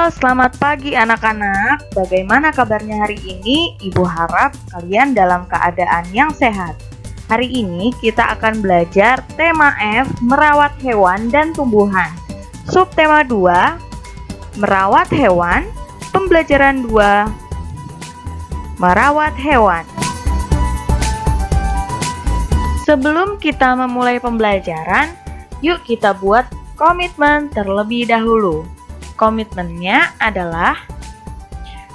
Selamat pagi anak-anak. Bagaimana kabarnya hari ini? Ibu harap kalian dalam keadaan yang sehat. Hari ini kita akan belajar tema F, merawat hewan dan tumbuhan. Subtema 2, merawat hewan. Pembelajaran 2, merawat hewan. Sebelum kita memulai pembelajaran, yuk kita buat komitmen terlebih dahulu. Komitmennya adalah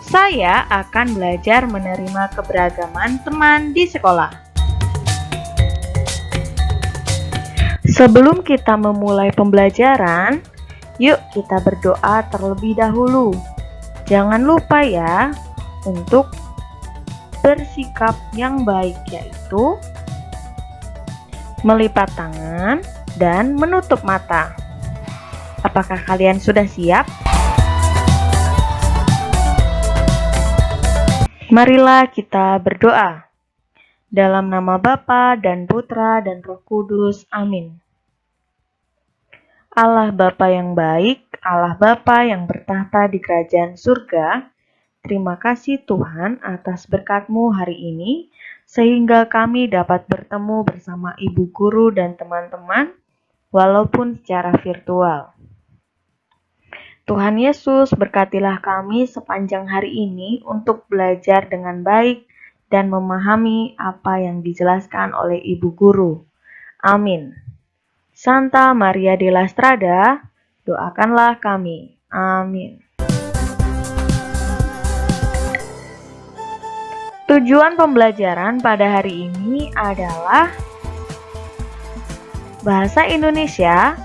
saya akan belajar menerima keberagaman teman di sekolah. Sebelum kita memulai pembelajaran, yuk kita berdoa terlebih dahulu. Jangan lupa ya untuk bersikap yang baik, yaitu melipat tangan dan menutup mata. Apakah kalian sudah siap? Marilah kita berdoa. Dalam nama Bapa dan Putra dan Roh Kudus. Amin. Allah Bapa yang baik, Allah Bapa yang bertahta di kerajaan surga, terima kasih Tuhan atas berkat-Mu hari ini, sehingga kami dapat bertemu bersama Ibu Guru dan teman-teman, walaupun secara virtual. Tuhan Yesus, berkatilah kami sepanjang hari ini untuk belajar dengan baik dan memahami apa yang dijelaskan oleh Ibu Guru. Amin. Santa Maria della Strada, doakanlah kami. Amin. Tujuan pembelajaran pada hari ini adalah bahasa Indonesia,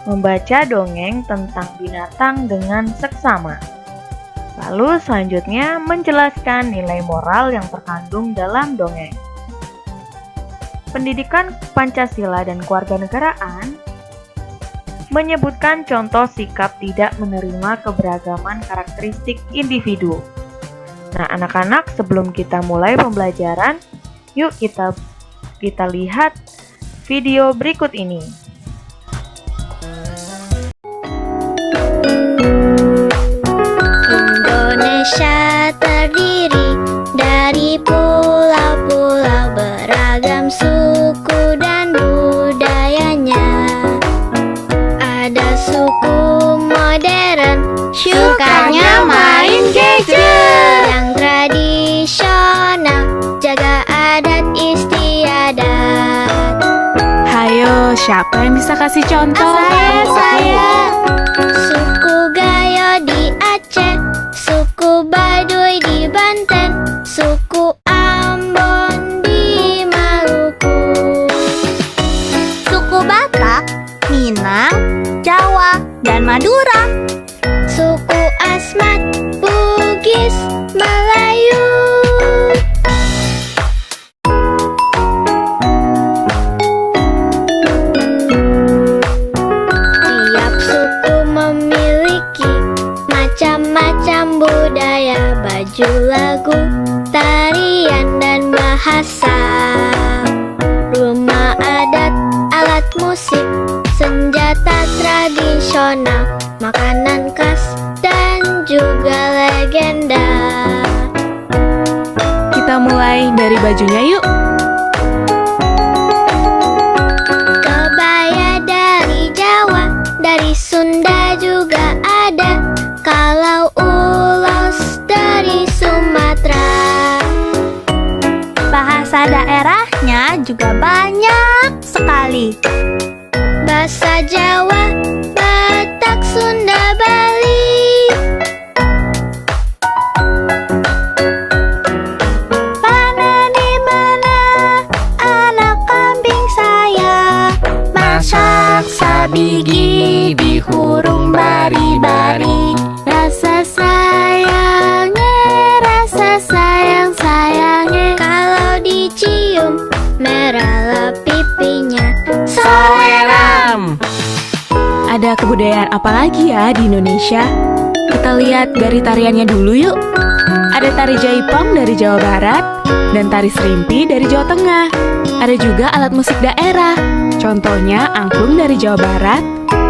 membaca dongeng tentang binatang dengan seksama. Lalu selanjutnya menjelaskan nilai moral yang terkandung dalam dongeng. Pendidikan Pancasila dan Kewarganegaraan menyebutkan contoh sikap tidak menerima keberagaman karakteristik individu. Nah, anak-anak, sebelum kita mulai pembelajaran, yuk kita lihat video berikut ini. Indonesia terdiri dari pulau-pulau beragam suku dan budayanya. Ada suku modern, sukanya main gadget. Yang tradisional, jaga adat istiadat. Hayo, siapa yang bisa kasih contoh? Saya. Suku Gayo di Aceh, suku Baduy di Banten, suku Ambon di Maluku, suku Batak, Minang, Jawa, dan Madura, suku Asmat, Bugis, Melayu. Tiap suku memiliki macam-macam budaya, baju, lagu, tarian, dan bahasa. Rumah adat, alat musik, senjata tradisional, makanan khas, dan juga legenda. Kita mulai dari bajunya yuk. Kebaya dari Jawa, dari Sunda juga ada. Kalau ulos dari Sumatera. bahasa daerahnya juga banyak sekali. Bahasa Jawa, Batak, Sunda, Bali. Mana di mana anak kambing saya, Masak sabigi di hurung bari-bari. rasa sayang-sayangnya. Kalau dicium, merahlah pipinya. Saweram. Ada kebudayaan apa lagi ya di Indonesia? Kita lihat dari tariannya dulu yuk. Ada tari jaipong dari Jawa Barat dan tari serimpi dari Jawa Tengah. Ada juga alat musik daerah. Contohnya angklung dari Jawa Barat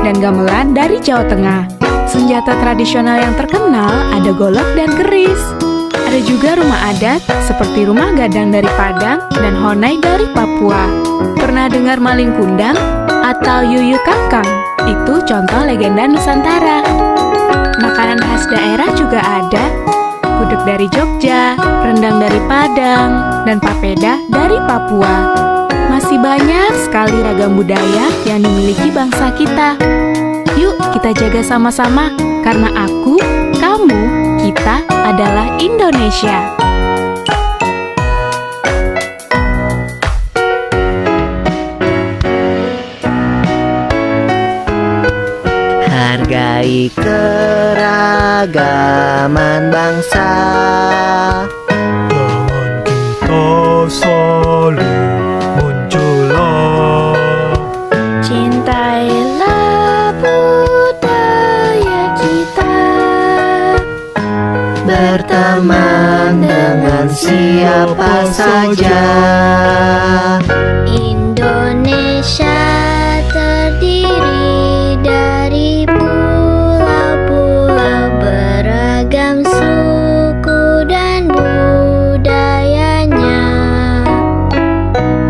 dan gamelan dari Jawa Tengah. Senjata tradisional yang terkenal ada golok dan keris. Ada juga rumah adat seperti rumah gadang dari Padang dan honai dari Papua. Pernah dengar maling kundang atau yuyu kakang? Itu contoh legenda Nusantara. Makanan khas daerah juga ada. Gudeg dari Jogja, rendang dari Padang, dan papeda dari Papua. Masih banyak sekali ragam budaya yang dimiliki bangsa kita. Yuk kita jaga sama-sama, karena aku, kamu, kita adalah Indonesia. Hargai keragaman bangsa. Jangan kita saling mencelah. Cintailah budaya kita. Berteman dengan siapa saja. Indonesia terdiri dari pulau-pulau beragam suku dan budayanya.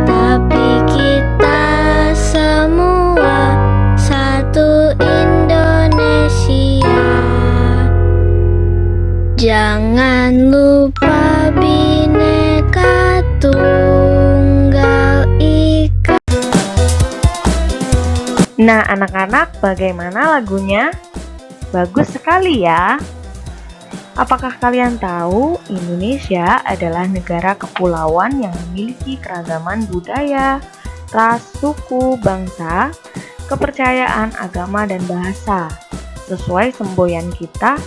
Tapi kita semua satu Indonesia. Jangan lupa Bhinneka Tunggal Ika. Nah, anak-anak, bagaimana lagunya? Bagus sekali ya. Apakah kalian tahu Indonesia adalah negara kepulauan yang memiliki keragaman budaya, ras, suku, bangsa, kepercayaan, agama, dan bahasa sesuai semboyan kita,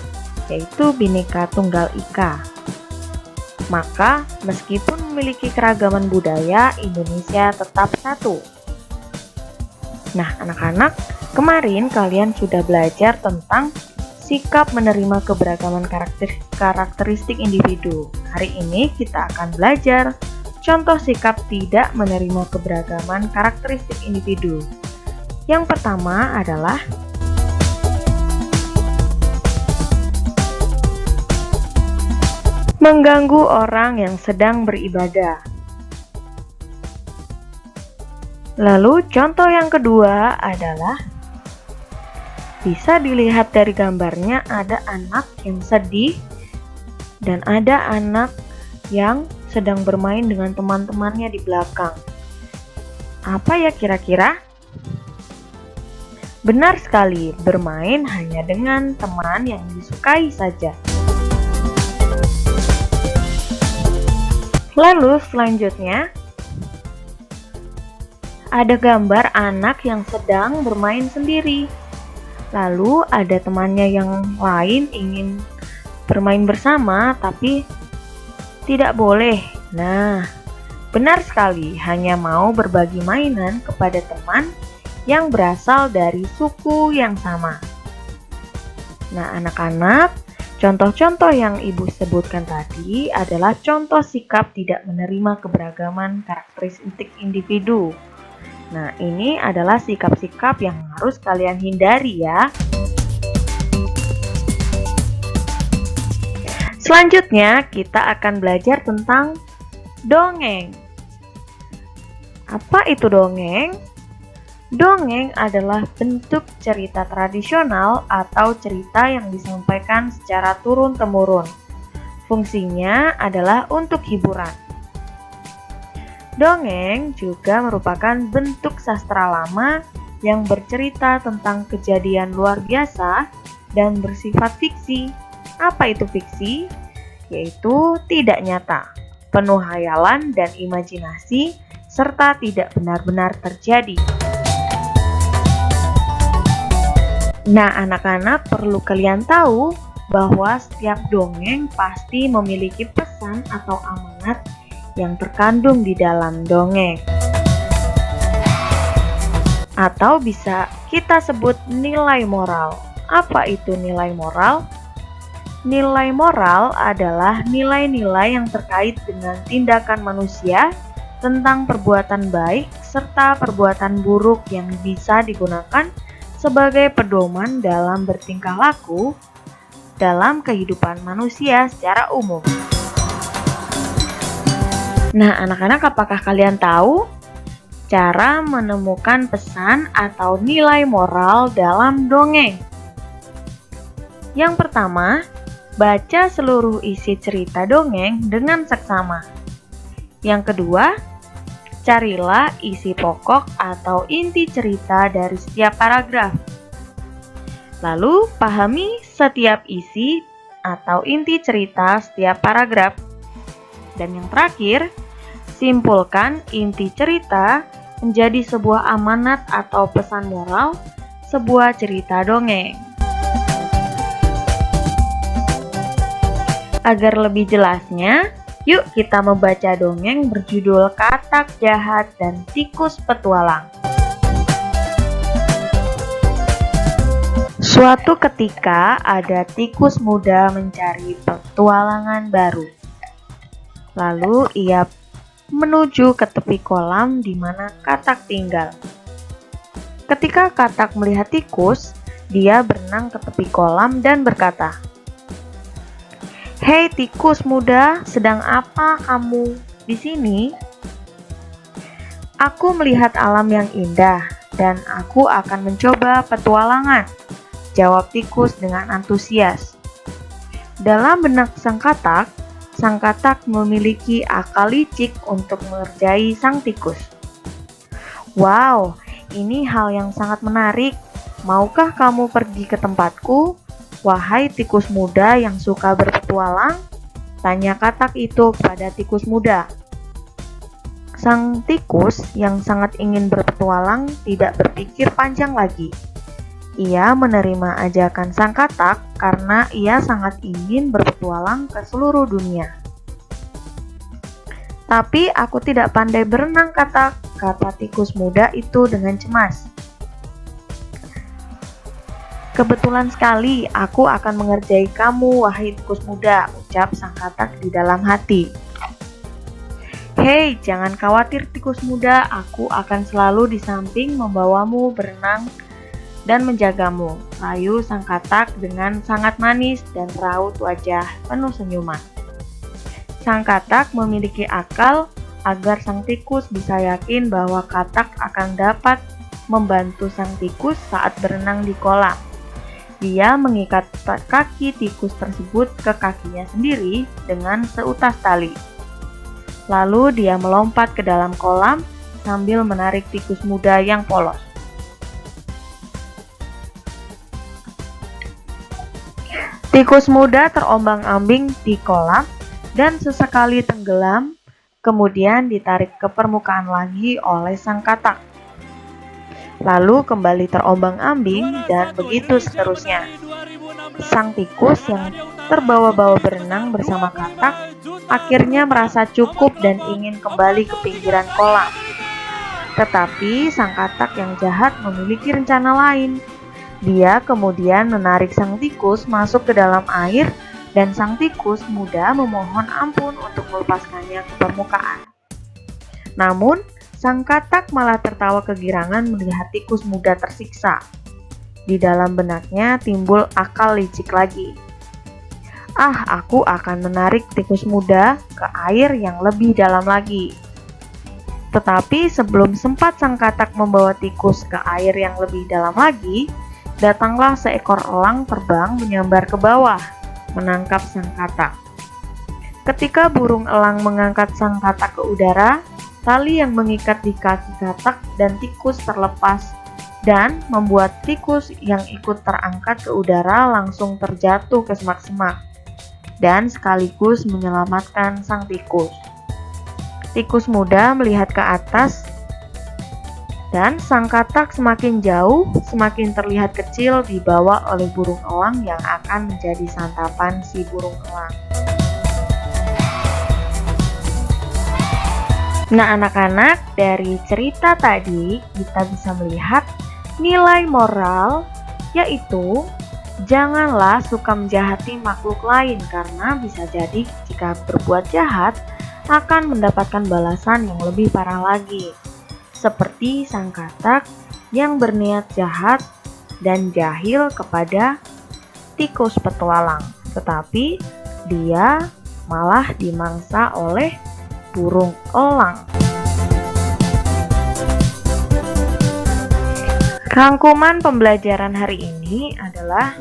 yaitu Bhinneka Tunggal Ika. Maka, meskipun memiliki keragaman budaya, Indonesia tetap satu. Nah, anak-anak, kemarin kalian sudah belajar tentang sikap menerima keberagaman karakteristik individu. Hari ini kita akan belajar contoh sikap tidak menerima keberagaman karakteristik individu. Yang pertama adalah mengganggu orang yang sedang beribadah. Lalu contoh yang kedua adalah bisa dilihat dari gambarnya, ada anak yang sedih dan ada anak yang sedang bermain dengan teman-temannya di belakang. Apa ya kira-kira? Benar sekali, bermain hanya dengan teman yang disukai saja. Lalu selanjutnya ada gambar anak yang sedang bermain sendiri. Lalu ada temannya yang lain ingin bermain bersama tapi tidak boleh. Nah, benar sekali, hanya mau berbagi mainan kepada teman yang berasal dari suku yang sama. Nah, anak-anak, contoh-contoh yang Ibu sebutkan tadi adalah contoh sikap tidak menerima keberagaman karakteristik individu. Nah, ini adalah sikap-sikap yang harus kalian hindari ya. Selanjutnya, kita akan belajar tentang dongeng. Apa itu dongeng? Dongeng adalah bentuk cerita tradisional atau cerita yang disampaikan secara turun-temurun. Fungsinya adalah untuk hiburan. Dongeng juga merupakan bentuk sastra lama yang bercerita tentang kejadian luar biasa dan bersifat fiksi. Apa itu fiksi? Yaitu tidak nyata, penuh hayalan dan imajinasi, serta tidak benar-benar terjadi. Nah, anak-anak, perlu kalian tahu bahwa setiap dongeng pasti memiliki pesan atau amanat yang terkandung di dalam dongeng. Atau bisa kita sebut nilai moral. Apa itu nilai moral? Nilai moral adalah nilai-nilai yang terkait dengan tindakan manusia tentang perbuatan baik serta perbuatan buruk yang bisa digunakan sebagai pedoman dalam bertingkah laku dalam kehidupan manusia secara umum. Nah, anak-anak, apakah kalian tahu cara menemukan pesan atau nilai moral dalam dongeng? Yang pertama, baca seluruh isi cerita dongeng dengan seksama. Yang kedua, carilah isi pokok atau inti cerita dari setiap paragraf. Lalu, pahami setiap isi atau inti cerita setiap paragraf. Dan yang terakhir, simpulkan inti cerita menjadi sebuah amanat atau pesan moral sebuah cerita dongeng. Agar lebih jelasnya, yuk kita membaca dongeng berjudul Katak Jahat dan Tikus Petualang. Suatu ketika ada tikus muda mencari petualangan baru. Lalu ia menuju ke tepi kolam di mana Katak tinggal. Ketika Katak melihat tikus, dia berenang ke tepi kolam dan berkata, "Hei tikus muda, sedang apa kamu di sini?" "Aku melihat alam yang indah dan aku akan mencoba petualangan," jawab tikus dengan antusias. Dalam benak Sang Katak memiliki akal licik untuk mengerjai sang tikus. "Wow, ini hal yang sangat menarik. Maukah kamu pergi ke tempatku, wahai tikus muda yang suka berpetualang?" tanya Katak itu kepada tikus muda. Sang tikus yang sangat ingin berpetualang tidak berpikir panjang lagi. Ia menerima ajakan Sang Katak karena ia sangat ingin berpetualang ke seluruh dunia. "Tapi aku tidak pandai berenang, Katak," kata tikus muda itu dengan cemas. "Kebetulan sekali aku akan mengerjai kamu, wahai tikus muda," ucap Sang Katak di dalam hati. "Hei, jangan khawatir tikus muda, aku akan selalu di samping membawamu berenang dan menjagamu," rayu Sang Katak dengan sangat manis dan raut wajah penuh senyuman. Sang Katak memiliki akal agar sang tikus bisa yakin bahwa Katak akan dapat membantu sang tikus saat berenang di kolam. Dia mengikat kaki tikus tersebut ke kakinya sendiri dengan seutas tali. Lalu dia melompat ke dalam kolam sambil menarik tikus muda yang polos. Tikus muda terombang-ambing di kolam dan sesekali tenggelam, kemudian ditarik ke permukaan lagi oleh Sang Katak. Lalu kembali terombang-ambing dan begitu seterusnya. Sang tikus yang terbawa-bawa berenang bersama Katak akhirnya merasa cukup dan ingin kembali ke pinggiran kolam. Tetapi Sang Katak yang jahat memiliki rencana lain. Dia kemudian menarik sang tikus masuk ke dalam air dan sang tikus muda memohon ampun untuk melepaskannya ke permukaan. Namun, Sang Katak malah tertawa kegirangan melihat tikus muda tersiksa. Di dalam benaknya timbul akal licik lagi. Aku akan menarik tikus muda ke air yang lebih dalam lagi." Tetapi sebelum sempat Sang Katak membawa tikus ke air yang lebih dalam lagi, datanglah seekor elang terbang menyambar ke bawah, menangkap Sang Katak. Ketika burung elang mengangkat Sang Katak ke udara, tali yang mengikat di kaki Katak dan tikus terlepas dan membuat tikus yang ikut terangkat ke udara langsung terjatuh ke semak-semak dan sekaligus menyelamatkan sang tikus. Tikus muda melihat ke atas dan Sang Katak semakin jauh, semakin terlihat kecil dibawa oleh burung elang yang akan menjadi santapan si burung elang. Nah anak-anak, dari cerita tadi kita bisa melihat nilai moral, yaitu janganlah suka menjahati makhluk lain karena bisa jadi jika berbuat jahat akan mendapatkan balasan yang lebih parah lagi. Seperti Sang Katak yang berniat jahat dan jahil kepada tikus petualang, tetapi dia malah dimangsa oleh burung elang. Rangkuman pembelajaran hari ini adalah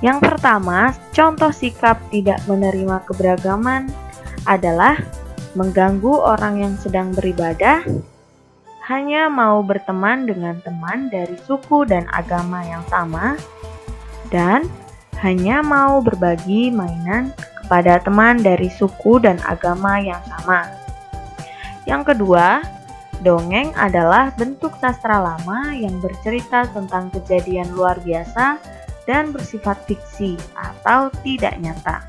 yang pertama, contoh sikap tidak menerima keberagaman adalah mengganggu orang yang sedang beribadah, hanya mau berteman dengan teman dari suku dan agama yang sama, dan hanya mau berbagi mainan kepada teman dari suku dan agama yang sama. Yang kedua, dongeng adalah bentuk sastra lama yang bercerita tentang kejadian luar biasa dan bersifat fiksi atau tidak nyata,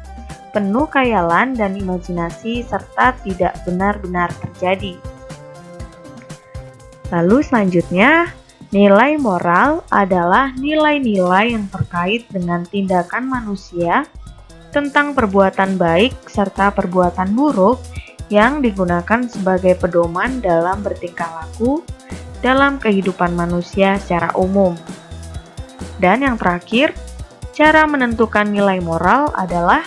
penuh khayalan dan imajinasi serta tidak benar-benar terjadi. Lalu selanjutnya, nilai moral adalah nilai-nilai yang terkait dengan tindakan manusia tentang perbuatan baik serta perbuatan buruk yang digunakan sebagai pedoman dalam bertingkah laku dalam kehidupan manusia secara umum. Dan yang terakhir, cara menentukan nilai moral adalah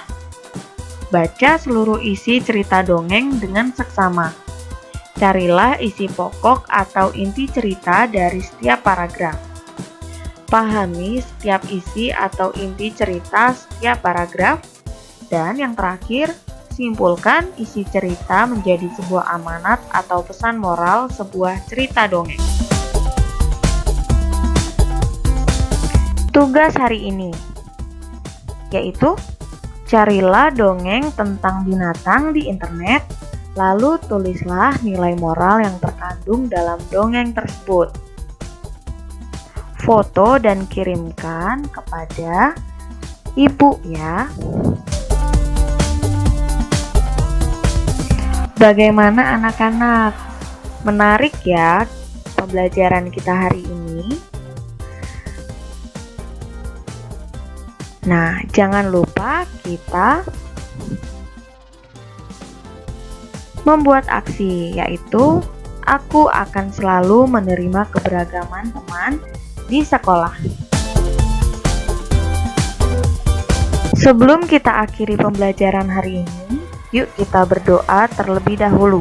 baca seluruh isi cerita dongeng dengan seksama. Carilah isi pokok atau inti cerita dari setiap paragraf. Pahami setiap isi atau inti cerita setiap paragraf. Dan yang terakhir, simpulkan isi cerita menjadi sebuah amanat atau pesan moral sebuah cerita dongeng. Tugas hari ini yaitu carilah dongeng tentang binatang di internet, lalu tulislah nilai moral yang terkandung dalam dongeng tersebut. Foto dan kirimkan kepada ibu ya. Bagaimana anak-anak? Menarik ya pembelajaran kita hari ini. Nah, jangan lupa kita membuat aksi, yaitu aku akan selalu menerima keberagaman teman di sekolah. Sebelum kita akhiri pembelajaran hari ini, yuk kita berdoa terlebih dahulu.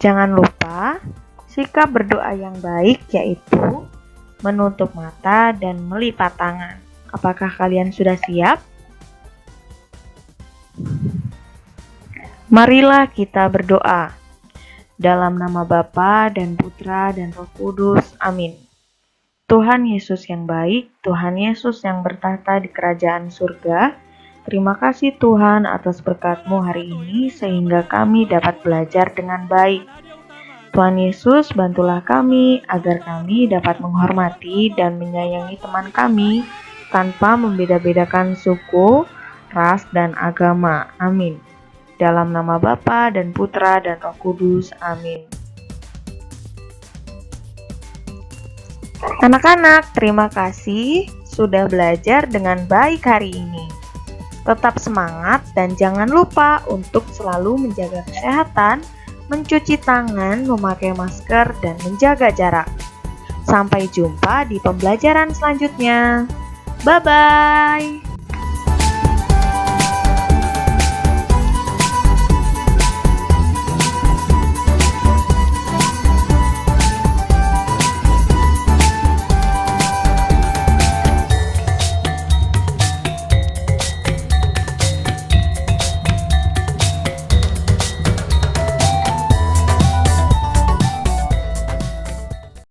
Jangan lupa, sikap berdoa yang baik yaitu menutup mata dan melipat tangan. Apakah kalian sudah siap? Marilah kita berdoa. Dalam nama Bapa dan Putra dan Roh Kudus. Amin. Tuhan Yesus yang baik, Tuhan Yesus yang bertahta di kerajaan surga, terima kasih Tuhan atas berkat-Mu hari ini sehingga kami dapat belajar dengan baik. Tuhan Yesus, bantulah kami agar kami dapat menghormati dan menyayangi teman kami tanpa membeda-bedakan suku, ras, dan agama. Amin. Dalam nama Bapa dan Putra dan Roh Kudus. Amin. Anak-anak, terima kasih sudah belajar dengan baik hari ini. Tetap semangat dan jangan lupa untuk selalu menjaga kesehatan, mencuci tangan, memakai masker, dan menjaga jarak. Sampai jumpa di pembelajaran selanjutnya. Bye-bye!